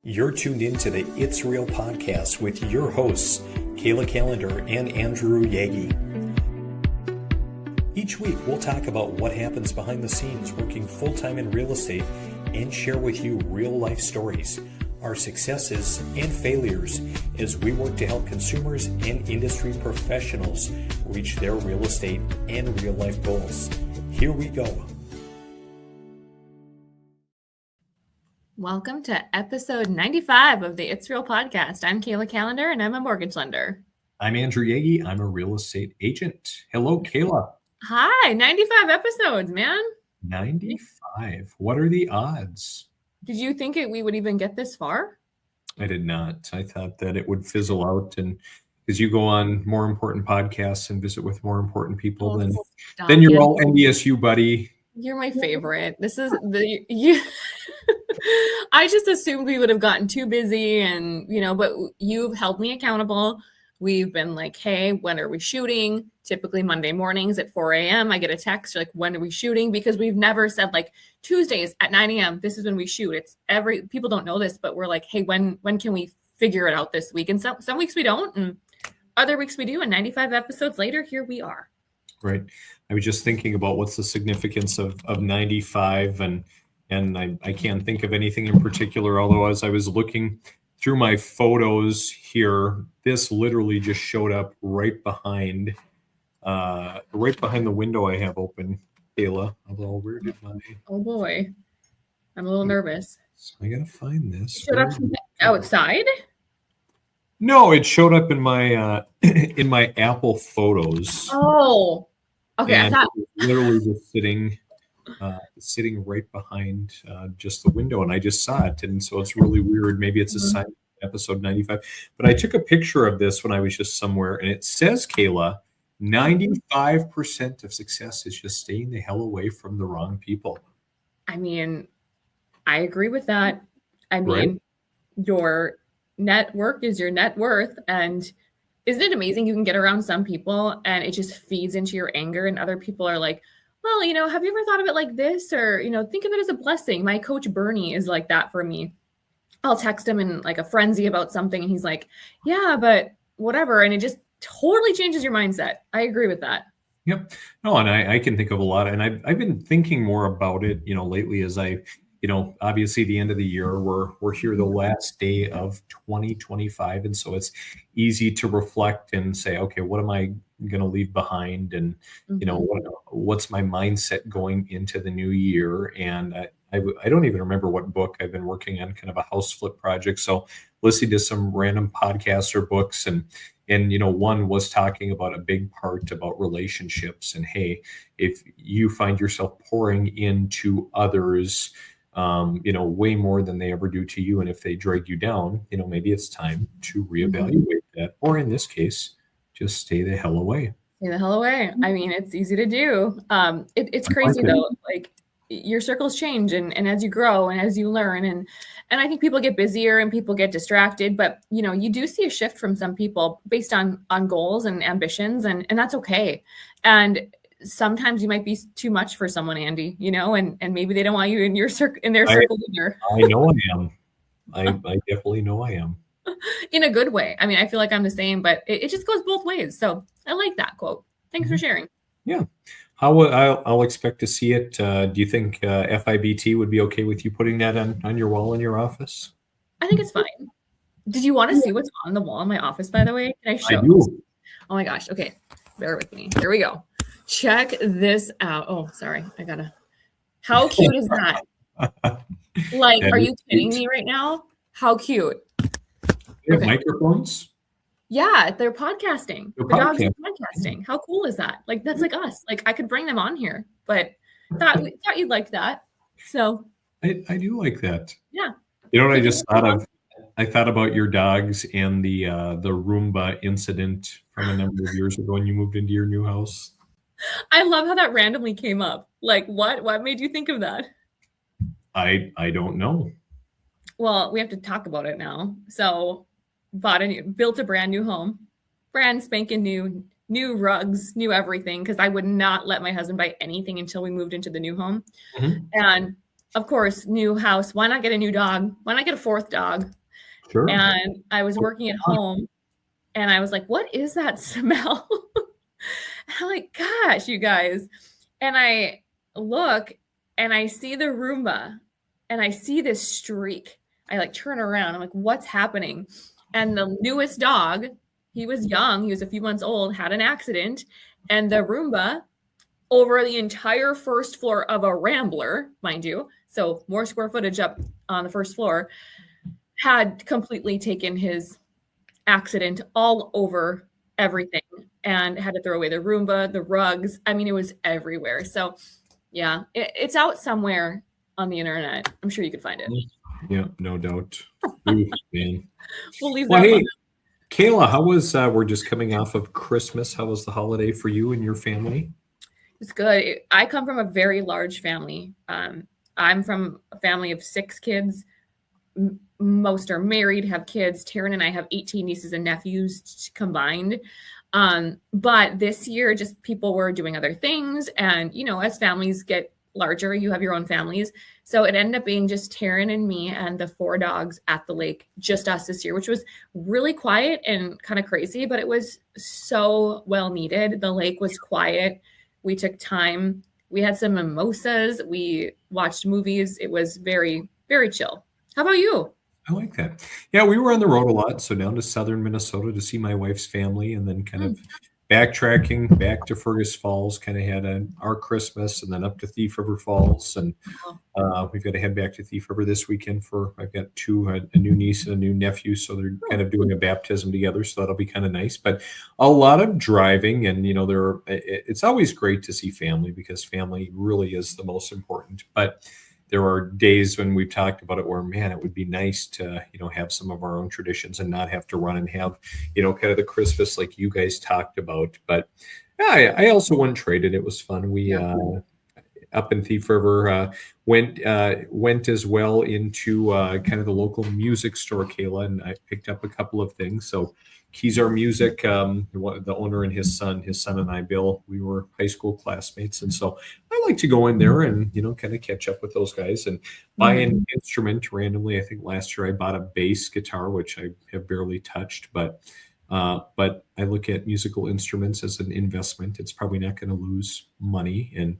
You're tuned into the It's Real podcast with your hosts, Kayla, Kallander, and Andrew Yaggie. Each week, we'll talk about what happens behind the scenes working full-time in real estate and share with you real-life stories, our successes and failures as we work to help consumers and industry professionals reach their real estate and real-life goals. Here we go. Welcome to episode 95 of the It's Real podcast. I'm Kayla Kallander and I'm a mortgage lender. I'm Andrew Yaggie. I'm a real estate agent. Hello, Kayla. Hi, 95 episodes, man. 95. What are the odds? Did you think we would even get this far? I did not. I thought that it would fizzle out, and because you go on more important podcasts and visit with more important people, then you're all envious, you buddy. You're my favorite. This is you. I just assumed we would have gotten too busy and, but you've held me accountable. We've been like, hey, when are we shooting? Typically Monday mornings at 4 a.m. I get a text like, when are we shooting? Because we've never said like Tuesdays at 9 a.m. This is when we shoot. It's people don't know this, but we're like, hey, when can we figure it out this week? And some weeks we don't, and other weeks we do. And 95 episodes later, here we are. Right. I was just thinking about what's the significance of 95, and I can't think of anything in particular, although as I was looking through my photos here, this literally just showed up right behind the window I have open, Kayla. Although where did my... Oh boy, I'm a little nervous. I gotta find this. Showed up outside? No, it showed up in my in my Apple Photos. Oh, okay. And it was literally just sitting right behind just the window, and I just saw it, and so it's really weird. Maybe it's a sign of episode 95. But I took a picture of this when I was just somewhere, and it says, Kayla, 95% of success is just staying the hell away from the wrong people. I mean, I agree with that. I mean, right? Your network is your net worth, and isn't it amazing you can get around some people and it just feeds into your anger, and other people are like, well, have you ever thought of it like this? Or, think of it as a blessing. My coach Bernie is like that for me. I'll text him in like a frenzy about something, and he's like, yeah, but whatever. And it just totally changes your mindset. I agree with that. Yep. No, and I can think of a lot, and I've been thinking more about it, lately as obviously the end of the year, we're here the last day of 2025. And so it's easy to reflect and say, okay, what am I going to leave behind? And, what's my mindset going into the new year? And I don't even remember what book I've been working on, kind of a house flip project. So listening to some random podcasts or books, and one was talking about a big part about relationships. And hey, if you find yourself pouring into others, way more than they ever do to you, and if they drag you down, maybe it's time to reevaluate that, or in this case, just stay the hell away. Stay the hell away. I mean, it's easy to do. It's crazy though. Like your circles change, and as you grow and as you learn, and I think people get busier and people get distracted, but you do see a shift from some people based on goals and ambitions, and that's okay. And sometimes you might be too much for someone, Andy, and maybe they don't want you in their circle either. I know I am. I definitely know I am. In a good way. I mean, I feel like I'm the same, but it just goes both ways. So I like that quote. Thanks for sharing. Yeah. I'll expect to see it. Do you think FIBT would be okay with you putting that on your wall in your office? I think it's fine. Did you want to see what's on the wall in my office, by the way? Can I show? I do. Oh my gosh. Okay. Bear with me. Here we go. Check this out. Oh, sorry. How cute is that? Like, are you kidding me right now? How cute. They have microphones? Yeah, they're podcasting. The dogs are podcasting. How cool is that? Like, that's like us. Like, I could bring them on here, but thought you'd like that. So I do like that. Yeah. What I just thought of? I thought about your dogs and the Roomba incident from a number of years ago when you moved into your new house. I love how that randomly came up. Like, what made you think of that? I don't know. Well, we have to talk about it now. So built a brand new home, brand spanking new rugs, new everything. Cause I would not let my husband buy anything until we moved into the new home. Mm-hmm. And of course, new house. Why not get a new dog? Why not get a fourth dog? Sure. And I was working at home and I was like, what is that smell? I'm like, gosh, you guys. And I look and I see the Roomba and I see this streak. I like turn around. I'm like, what's happening? And the newest dog, he was young, he was a few months old, had an accident. And the Roomba over the entire first floor of a Rambler, mind you, so more square footage up on the first floor, had completely taken his accident all over everything and had to throw away the Roomba, the rugs. I mean, it was everywhere. So yeah, it's out somewhere on the internet. I'm sure you could find it. Yeah, no doubt. Ooh, man. We'll leave Well, that hey, one. Kayla, how was, we're just coming off of Christmas. How was the holiday for you and your family? It's good. I come from a very large family. I'm from a family of 6 kids. Most are married, have kids. Taryn and I have 18 nieces and nephews combined. But this year, just people were doing other things. And, you know, as families get larger, you have your own families. So it ended up being just Taryn and me and the 4 dogs at the lake, just us this year, which was really quiet and kind of crazy, but it was so well needed. The lake was quiet. We took time. We had some mimosas. We watched movies. It was very, very chill. How about you? I like that. Yeah, we were on the road a lot. So down to southern Minnesota to see my wife's family and then kind of backtracking back to Fergus Falls, kind of had our Christmas and then up to Thief River Falls. And we've got to head back to Thief River this weekend I've got 2, a new niece and a new nephew. So they're kind of doing a baptism together. So that'll be kind of nice, but a lot of driving and, you know, it's always great to see family because family really is the most important, but there are days when we've talked about it where, man, it would be nice to, you know, have some of our own traditions and not have to run and have, you know, kind of the Christmas like you guys talked about. But yeah, I also went traded. It was fun. We up in Thief River went as well into kind of the local music store, Kayla, and I picked up a couple of things. So Keysar Music, the owner and his son and I, Bill, we were high school classmates. And so I like to go in there and, you know, kind of catch up with those guys and buy an instrument randomly. I think last year I bought a bass guitar, which I have barely touched, but I look at musical instruments as an investment. It's probably not going to lose money. And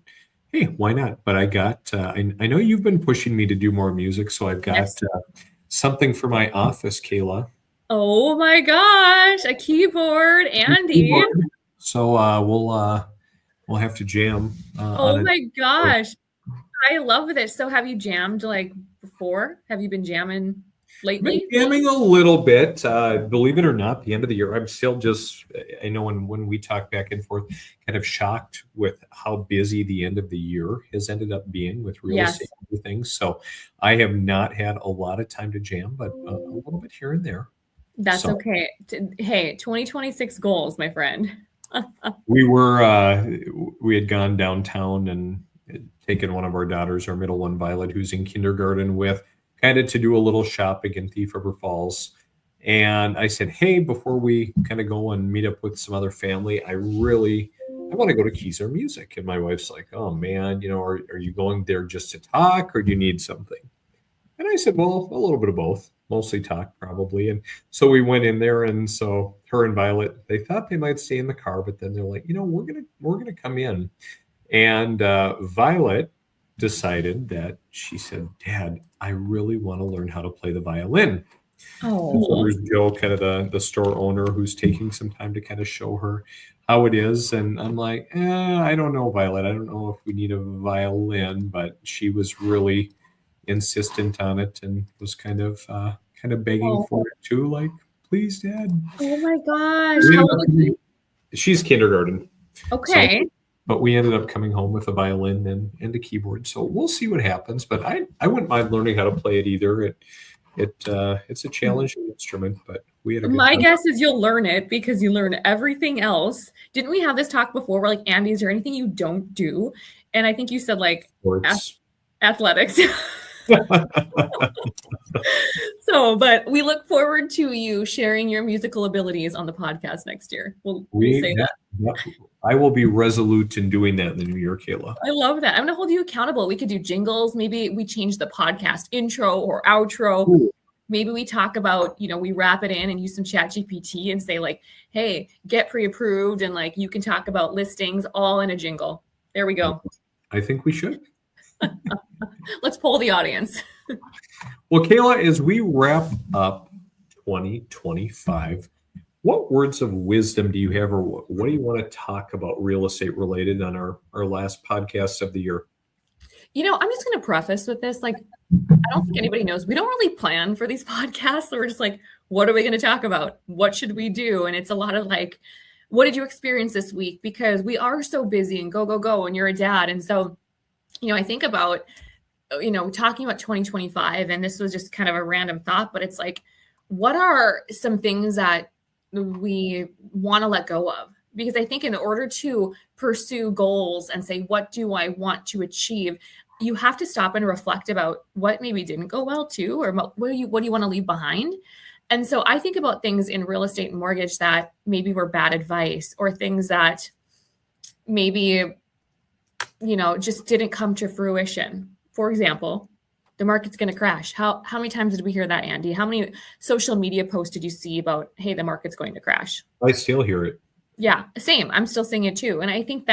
hey, why not? But I got, I know you've been pushing me to do more music. So I've got something for my office, Kayla. Oh my gosh, a keyboard, Andy. So we'll have to jam. Oh my gosh, I love this. So have you jammed like before? Have you been jamming lately? I've been jamming a little bit. Believe it or not, the end of the year, I'm still just, I know when we talk back and forth, kind of shocked with how busy the end of the year has ended up being with real estate and everything. So I have not had a lot of time to jam, but a little bit here and there. That's okay. Hey, 2026 goals, my friend. We had gone downtown and taken one of our daughters, our middle one, Violet, who's in kindergarten, with kind of to do a little shopping in Thief River Falls. And I said, hey, before we kind of go and meet up with some other family, I want to go to Keysar Music. And my wife's like, oh man, you know, are you going there just to talk or do you need something? And I said, well, a little bit of both. Mostly talk probably. And so we went in there and so her and Violet, they thought they might stay in the car, but then they're like, you know, we're going to come in. And Violet decided that she said, Dad, I really want to learn how to play the violin. Oh. So there's Joe, kind of the store owner, who's taking some time to kind of show her how it is. And I'm like, I don't know, Violet. I don't know if we need a violin, but she was really insistent on it and was kind of begging for it too, like, please, Dad. Oh my gosh. How old is she? She's kindergarten. Okay. So, but we ended up coming home with a violin and a keyboard. So we'll see what happens. But I wouldn't mind learning how to play it either. It's a challenging instrument, but we had a good time. Guess is you'll learn it because you learn everything else. Didn't we have this talk before where like, Andy, is there anything you don't do? And I think you said like athletics. So, but we look forward to you sharing your musical abilities on the podcast next year. We'll say that. I will be resolute in doing that in the new year, Kayla. I love that. I'm going to hold you accountable. We could do jingles. Maybe we change the podcast intro or outro. Ooh. Maybe we talk about, we wrap it in and use some chat GPT and say like, hey, get pre-approved. And like, you can talk about listings all in a jingle. There we go. I think we should. Let's poll the audience. Well, Kayla, as we wrap up 2025, what words of wisdom do you have, or what do you want to talk about real estate related on our last podcast of the year? I'm just going to preface with this. Like, I don't think anybody knows. We don't really plan for these podcasts. So we're just like, what are we going to talk about? What should we do? And it's a lot of like, what did you experience this week? Because we are so busy and go, go, go, and you're a dad. And so, I think about, talking about 2025, and this was just kind of a random thought, but it's like, what are some things that we want to let go of? Because I think in order to pursue goals and say, what do I want to achieve? You have to stop and reflect about what maybe didn't go well too, or what do you want to leave behind? And so I think about things in real estate and mortgage that maybe were bad advice, or things that maybe, just didn't come to fruition. For example, the market's going to crash. How many times did we hear that, Andy? How many social media posts did you see about, hey, the market's going to crash? I still hear it. Yeah, same. I'm still seeing it too. And I think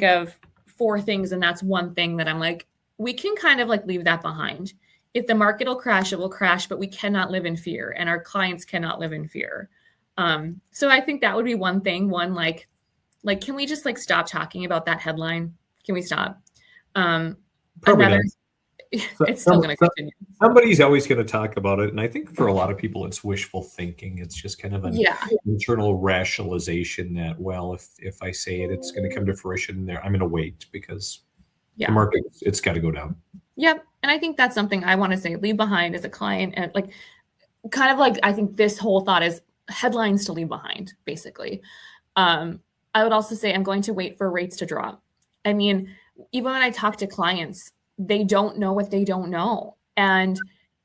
of 4 things, and that's one thing that I'm like, we can kind of like leave that behind. If the market will crash, it will crash, but we cannot live in fear, and our clients cannot live in fear. So I think that would be one thing. One, like, can we just like stop talking about that headline? Can we stop? Another, it's still going to continue. Somebody's always going to talk about it. And I think for a lot of people, it's wishful thinking. It's just kind of an internal rationalization that, well, if I say it, it's going to come to fruition there. I'm going to wait because the market, it's got to go down. Yep. And I think that's something I want to say, leave behind as a client. And like, kind of like, I think this whole thought is headlines to leave behind, basically. I would also say I'm going to wait for rates to drop. I mean, even when I talk to clients, they don't know what they don't know. And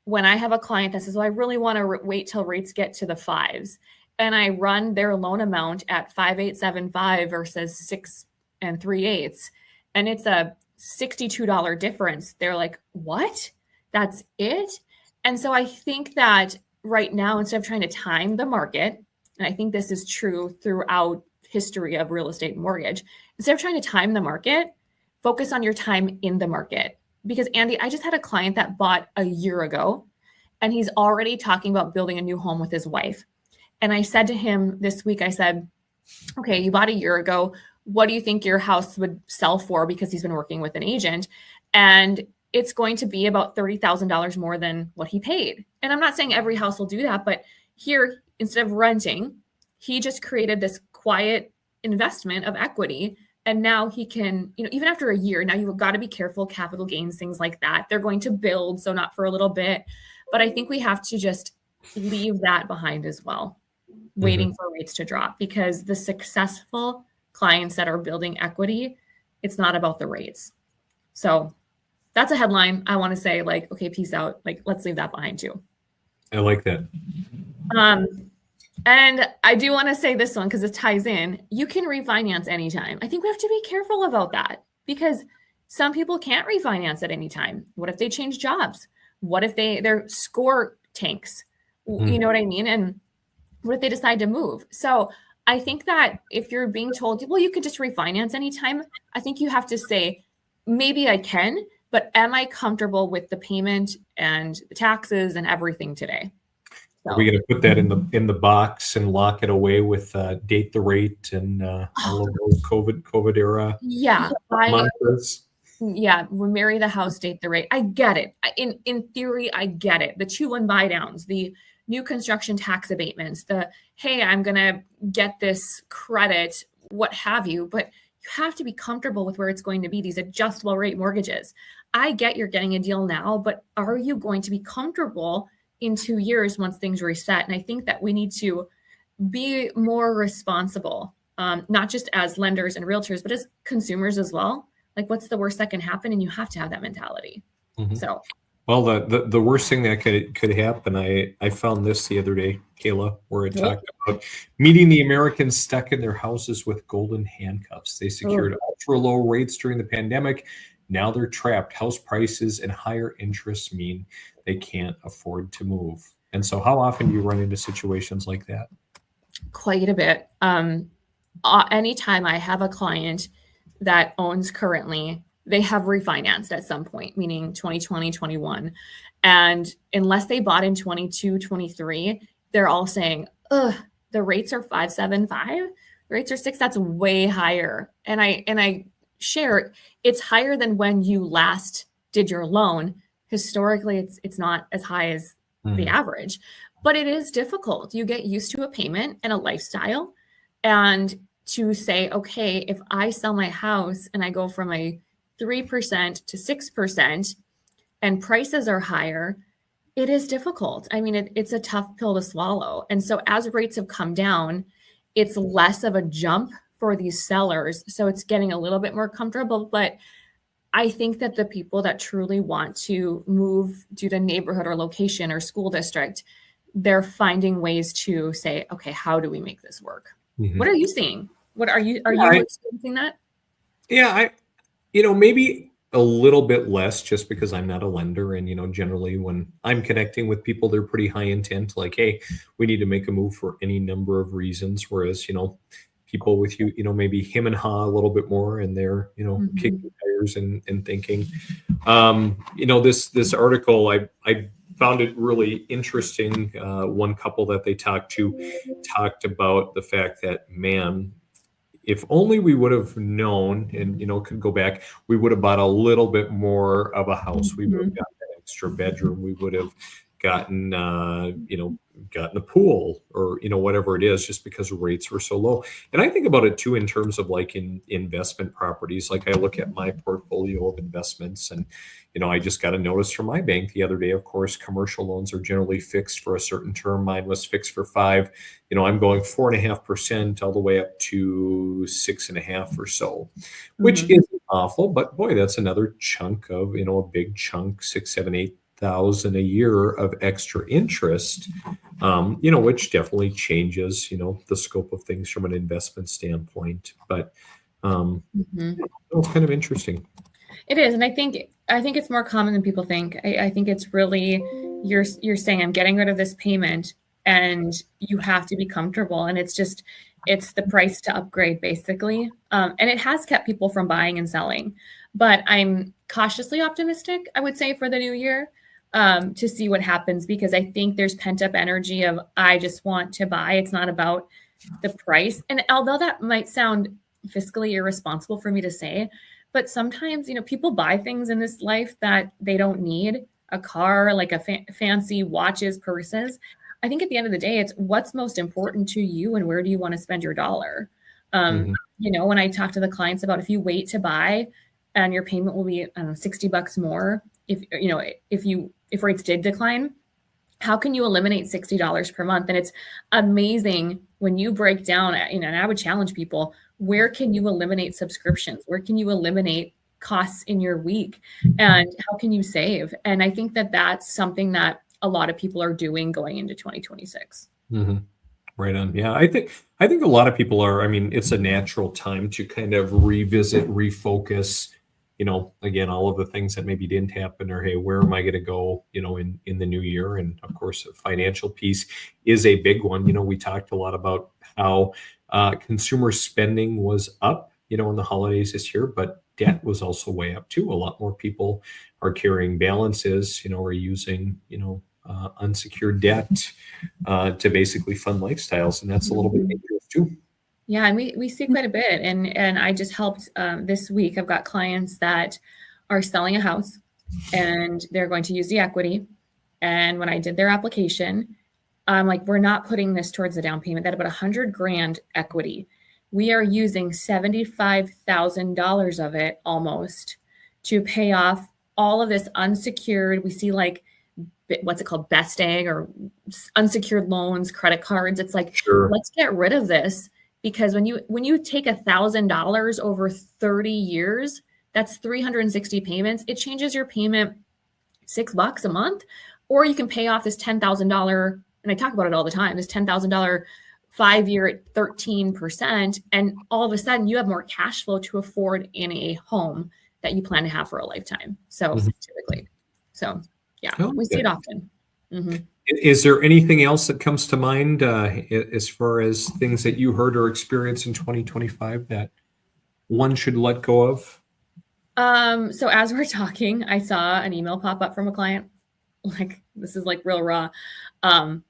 when I have a client that says, well, I really want to wait till rates get to the 5s, and I run their loan amount at 5.875 versus 6 3/8, and it's a $62 difference, they're like, what? That's it? And so I think that right now, instead of trying to time the market, and I think this is true throughout history of real estate and mortgage, instead of trying to time the market, focus on your time in the market. Because Andy, I just had a client that bought a year ago, and he's already talking about building a new home with his wife. And I said to him this week, I said, okay, you bought a year ago. What do you think your house would sell for? Because he's been working with an agent, and it's going to be about $30,000 more than what he paid. And I'm not saying every house will do that, but here, instead of renting, he just created this quiet investment of equity. And now he can, even after a year, now you've got to be careful, capital gains, things like that. They're going to build, so not for a little bit. But I think we have to just leave that behind as well, waiting for rates to drop, because the successful clients that are building equity, it's not about the rates. So that's a headline. I want to say like, okay, peace out. Like, let's leave that behind too. I like that. And I do want to say this one because it ties in. You can refinance anytime. I think we have to be careful about that, because some people can't refinance at any time. What if they change jobs? What if their score tanks? You know what I mean? And what if they decide to move? So I think that if you're being told, well, you could just refinance anytime, I think you have to say, maybe I can, but am I comfortable with the payment and the taxes and everything today? So. Are we going to put that in the box and lock it away with date the rate and all of those COVID era? Yeah, mantras? Yeah, we marry the house, date the rate. I get it. In theory, I get it. The 2-1 buy downs, the new construction tax abatements, the hey, I'm going to get this credit, what have you. But you have to be comfortable with where it's going to be. These adjustable rate mortgages. I get you're getting a deal now, but are you going to be comfortable in 2 years once things reset? And I think that we need to be more responsible, not just as lenders and realtors, but as consumers as well. Like, what's the worst that can happen? And you have to have that mentality. So, Well, the worst thing that could happen, I found this the other day, Kayla, where it Oh, talked about meeting the Americans stuck in their houses with golden handcuffs. They oh. secured ultra low rates during the pandemic. Now they're trapped. House prices and higher interests mean they can't afford to move. And so, how often do you run into situations like that? Quite a bit. Anytime I have a client that owns currently, they have refinanced at some point, meaning 2020, 21. And unless they bought in 22, 23, they're all saying, ugh, the rates are 5.75, the rates are 6. That's way higher. And I share it's higher than when you last did your loan. Historically, it's not as high as the Mhm. average, but it is difficult. You get used to a payment and a lifestyle. And to say, okay, if I sell my house and I go from a 3% to 6% and prices are higher, it is difficult. I mean, it's a tough pill to swallow. And so as rates have come down, it's less of a jump for these sellers. So it's getting a little bit more comfortable. But I think that the people that truly want to move due to neighborhood or location or school district, they're finding ways to say, okay, how do we make this work? What Mhm. are you seeing? What are Yeah, you experiencing that? I maybe a little bit less just because I'm not a lender. And, generally when I'm connecting with people, they're pretty high intent, like, hey, we need to make a move for any number of reasons. Whereas, people with you, maybe him and ha a little bit more and they're, kicking Mhm. tires and thinking. This article, I found it really interesting. One couple that they talked to talked about the fact that, man, if only we would have known and could go back, we would have bought a little bit more of a house. We would have Mhm. gotten an extra bedroom. We would have gotten gotten a pool, or whatever it is, just because rates were so low. And I think about it too in terms of like in investment properties. Like, I look at my portfolio of investments, and I just got a notice from my bank the other day. Of course, commercial loans are generally fixed for a certain term. Mine was fixed for 5. I'm going 4.5% all the way up to 6.5 or so, which Mhm. isn't awful, but boy, that's another chunk of, a big chunk, 6, 7, 8,000 a year of extra interest, which definitely changes, the scope of things from an investment standpoint. But um, Mhm. it's kind of interesting. It is, and I think it's more common than people think. I think it's really you're saying I'm getting rid of this payment, and you have to be comfortable, and it's the price to upgrade basically, and it has kept people from buying and selling. But I'm cautiously optimistic, I would say, for the new year, to see what happens because I think there's pent up energy of I just want to buy. It's not about the price, and although that might sound fiscally irresponsible for me to say, but sometimes, people buy things in this life that they don't need a car, like a fancy watches, purses. I think at the end of the day, it's what's most important to you and where do you want to spend your dollar. Mhm. When I talk to the clients about if you wait to buy and your payment will be, I don't know, $60 more, if rates did decline, how can you eliminate $60 per month? And it's amazing when you break down, and I would challenge people, where can you eliminate subscriptions? Where can you eliminate costs in your week? And how can you save? And I think that that's something that a lot of people are doing going into 2026. Mhm. Right on. Yeah, I think a lot of people are. I mean, it's a natural time to kind of revisit, refocus. Again, all of the things that maybe didn't happen, or hey, where am I going to go? In the new year, and of course, the financial piece is a big one. We talked a lot about how consumer spending was up, in the holidays this year, but debt was also way up too. A lot more people are carrying balances, are using, unsecured debt to basically fund lifestyles, and that's a little bit Mhm. dangerous too. Yeah, and we see quite a bit, and I just helped this week. I've got clients that are selling a house, and they're going to use the equity. And when I did their application, I'm like, we're not putting this towards the down payment. That about 100 grand equity. We are using $75,000 of it almost to pay off all of this unsecured. We see like what's it called, best egg or unsecured loans, credit cards. It's like, Sure. let's get rid of this because when you take $1,000 over 30 years, that's 360 payments. It changes your payment $6 a month, or you can pay off this $10,000, and I talk about it all the time, this $10,000 5-year at 13%, and all of a sudden you have more cash flow to afford in a home that you plan to have for a lifetime. So typically, so yeah, we see it often. Is there anything else that comes to mind as far as things that you heard or experienced in 2025 that one should let go of? So as we're talking, I saw an email pop up from a client. Like, this is like real raw. And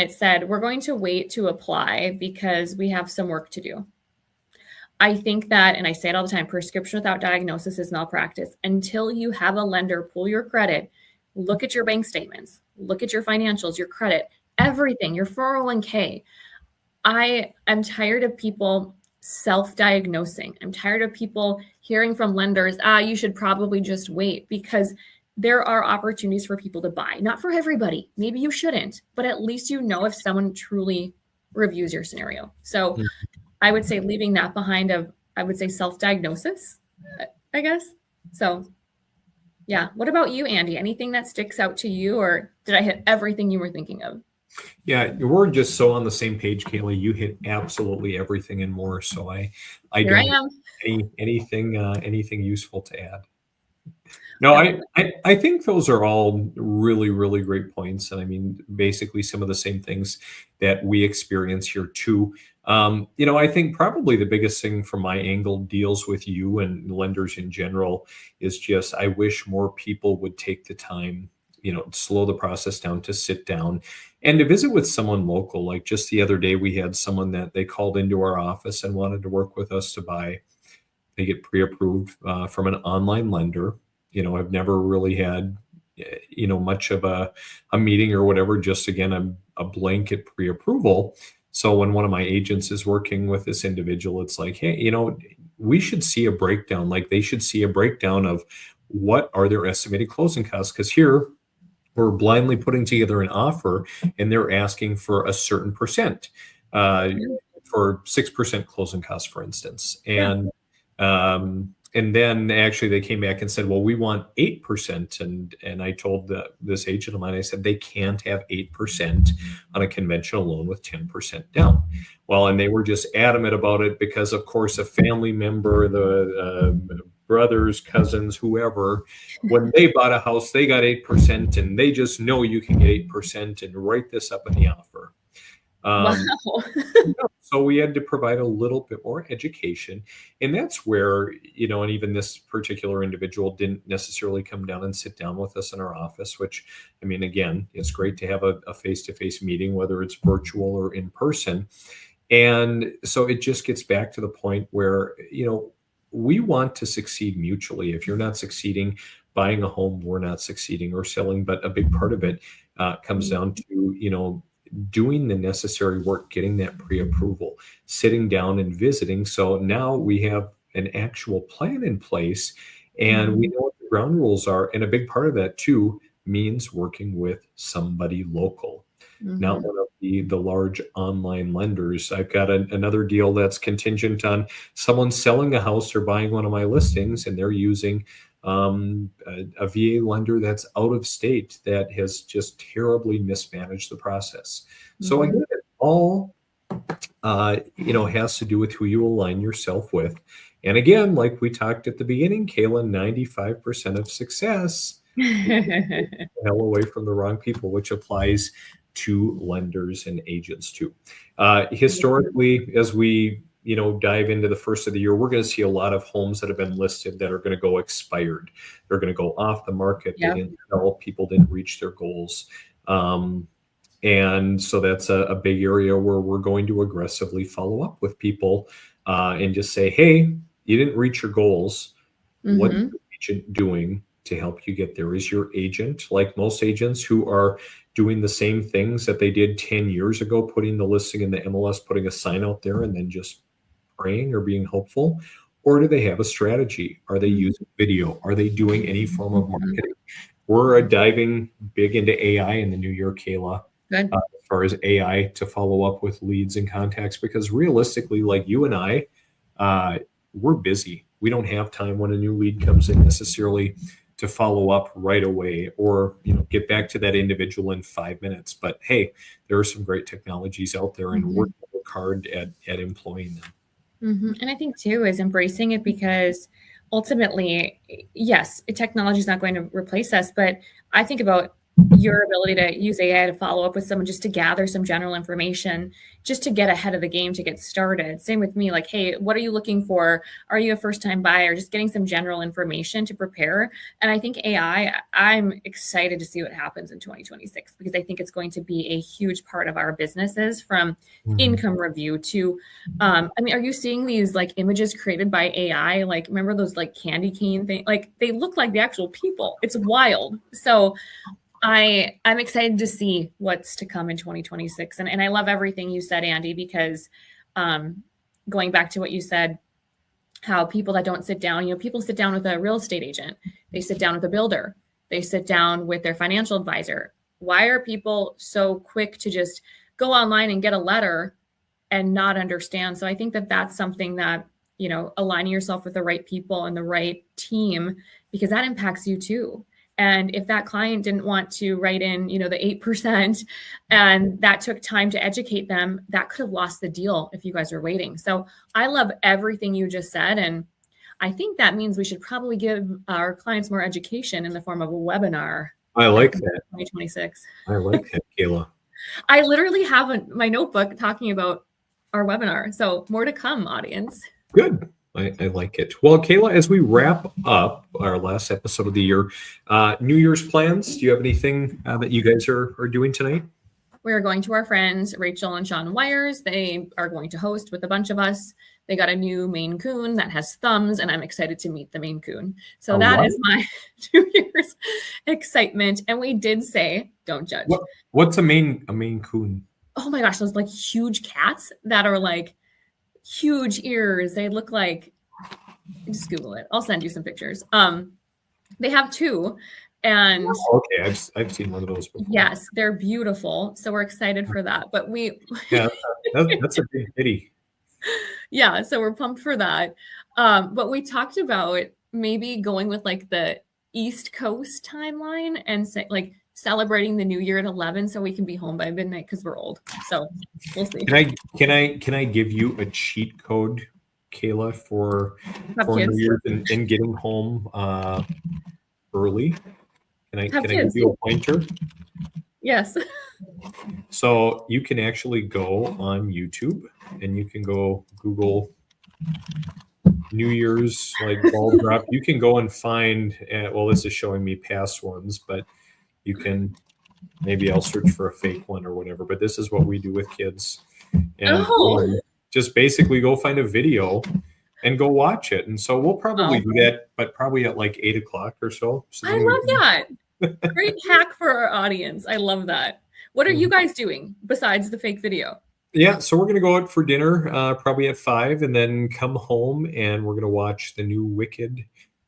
it said, we're going to wait to apply because we have some work to do. I think that, and I say it all the time, prescription without diagnosis is malpractice. Until you have a lender pull your credit, look at your bank statements, look at your financials, your credit, everything, your 401k. I am tired of people self-diagnosing. I'm tired of people hearing from lenders, you should probably just wait, because there are opportunities for people to buy. Not for everybody. Maybe you shouldn't, but at least you know if someone truly reviews your scenario. So I would say leaving that behind I would say self-diagnosis, I guess. So yeah. What about you, Andy? Anything that sticks out to you, or did I hit everything you were thinking of? Yeah, we're just so on the same page, Kayla. You hit absolutely everything and more. So I Here don't I am. have anything useful to add. No, I think those are all really, really great points. And I mean, basically some of the same things that we experience here too. I think probably the biggest thing from my angle deals with you and lenders in general is just, I wish more people would take the time, slow the process down, to sit down and to visit with someone local. Like just the other day, we had someone that they called into our office and wanted to work with us to buy. They get pre-approved from an online lender. I've never really had, much of a meeting or whatever, just again, a blanket pre-approval. So when one of my agents is working with this individual, it's like, hey, we should see a breakdown. Like they should see a breakdown of what are their estimated closing costs. Because here we're blindly putting together an offer and they're asking for a certain percent, for 6% closing costs, for instance. And then actually they came back and said, well, we want 8%. And I told this agent of mine, I said, they can't have 8% on a conventional loan with 10% down. Well, and they were just adamant about it because, of course, a family member, the brothers, cousins, whoever, when they bought a house, they got 8%, and they just know you can get 8% and write this up in the offer. Wow. So we had to provide a little bit more education. And that's where, and even this particular individual didn't necessarily come down and sit down with us in our office, which, I mean, again, it's great to have a face-to-face meeting, whether it's virtual or in person. And so it just gets back to the point where, we want to succeed mutually. If you're not succeeding buying a home, we're not succeeding, or selling. But a big part of it comes down to, doing the necessary work, getting that pre-approval, sitting down and visiting. So now we have an actual plan in place and we know what the ground rules are. And a big part of that too means working with somebody local, not one of the large online lenders. I've got another deal that's contingent on someone selling a house or buying one of my listings, and they're using a VA lender that's out of state that has just terribly mismanaged the process. So again, it all has to do with who you align yourself with. And again, like we talked at the beginning, Kayla, 95% of success hell away from the wrong people, which applies to lenders and agents too. Historically, as we dive into the first of the year, we're going to see a lot of homes that have been listed that are going to go expired. They're going to go off the market. They didn't sell. People didn't reach their goals. And so that's a big area where we're going to aggressively follow up with people and just say, hey, you didn't reach your goals. What is your agent doing to help you get there? Is your agent, like most agents who are doing the same things that they did 10 years ago, putting the listing in the MLS, putting a sign out there, and then just praying or being hopeful? Or do they have a strategy? Are they using video? Are they doing any form of marketing? We're diving big into AI in the new year, Kayla, as far as AI to follow up with leads and contacts, because realistically, like you and I, we're busy. We don't have time when a new lead comes in necessarily to follow up right away, or get back to that individual in 5 minutes. But hey, there are some great technologies out there, and we're going to work hard at employing them. And I think too is embracing it, because ultimately, yes, technology is not going to replace us, but I think about your ability to use AI to follow up with someone, just to gather some general information, just to get ahead of the game, to get started. Same with me, like, hey, what are you looking for? Are you a first-time buyer? Just getting some general information to prepare. And I think AI, I'm excited to see what happens in 2026, because I think it's going to be a huge part of our businesses, from income review to, I mean, are you seeing these like images created by AI? Like, remember those like candy cane thing? Like, they look like the actual people. It's wild. So I'm excited to see what's to come in 2026. And I love everything you said, Andy, because going back to what you said, how people that don't sit down, people sit down with a real estate agent, they sit down with a builder, they sit down with their financial advisor. Why are people so quick to just go online and get a letter and not understand? So I think that that's something that, aligning yourself with the right people and the right team, because that impacts you too. And if that client didn't want to write in, the 8%, and that took time to educate them, that could have lost the deal if you guys are waiting. So I love everything you just said. And I think that means we should probably give our clients more education in the form of a webinar. I like that. 2026. I like that, Kayla. I literally have my notebook talking about our webinar. So more to come, audience. Good. I like it. Well, Kayla, as we wrap up our last episode of the year, New Year's plans, do you have anything that you guys are doing tonight? We're going to our friends, Rachel and Sean Wires. They are going to host with a bunch of us. They got a new Maine Coon that has thumbs, and I'm excited to meet the Maine Coon. So that is my New Year's excitement. And we did say, don't judge. What's a Maine Coon? Oh my gosh, those like huge cats that are like huge ears. They look like, just Google it. I'll send you some pictures. They have two, and okay, I've seen one of those before. Yes, they're beautiful. So we're excited for that. But that's a big pity. Yeah, so we're pumped for that. But we talked about maybe going with like the East Coast timeline and like celebrating the new year at 11, so we can be home by midnight, because we're old. So we'll see. Can I give you a cheat code, Kayla, for New Year's and getting home early? Can I give you a pointer? Yes. So you can actually go on YouTube, and you can go Google New Year's like ball drop. You can go and find, well, this is showing me past ones, but you can, maybe I'll search for a fake one or whatever, but this is what we do with kids. And just basically go find a video and go watch it. And so we'll probably do that, but probably at like 8 o'clock or so. I love that. Great hack for our audience. I love that. What are you guys doing besides the fake video? Yeah, so we're going to go out for dinner probably at 5, and then come home, and we're going to watch the new Wicked.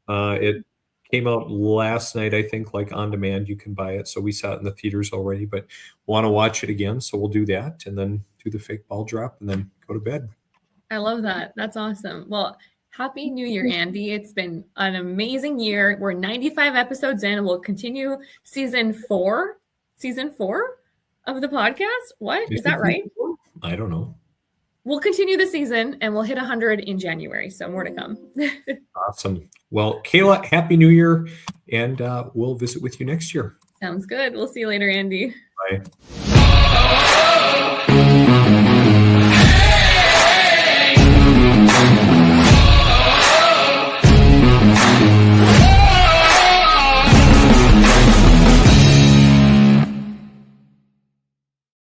It came out last night, I think, like on demand. You can buy it. So we saw it in the theaters already, but want to watch it again. So we'll do that, and then do the fake ball drop, and then go to bed. I love that. That's awesome. Well, Happy New Year, Andy. It's been an amazing year. We're 95 episodes in, and we'll continue season 4 of the podcast. What? Is that right? I don't know. We'll continue the season, and we'll hit 100 in January. So more to come. Awesome. Well, Kayla, Happy New Year, and we'll visit with you next year. Sounds good. We'll see you later, Andy. Bye.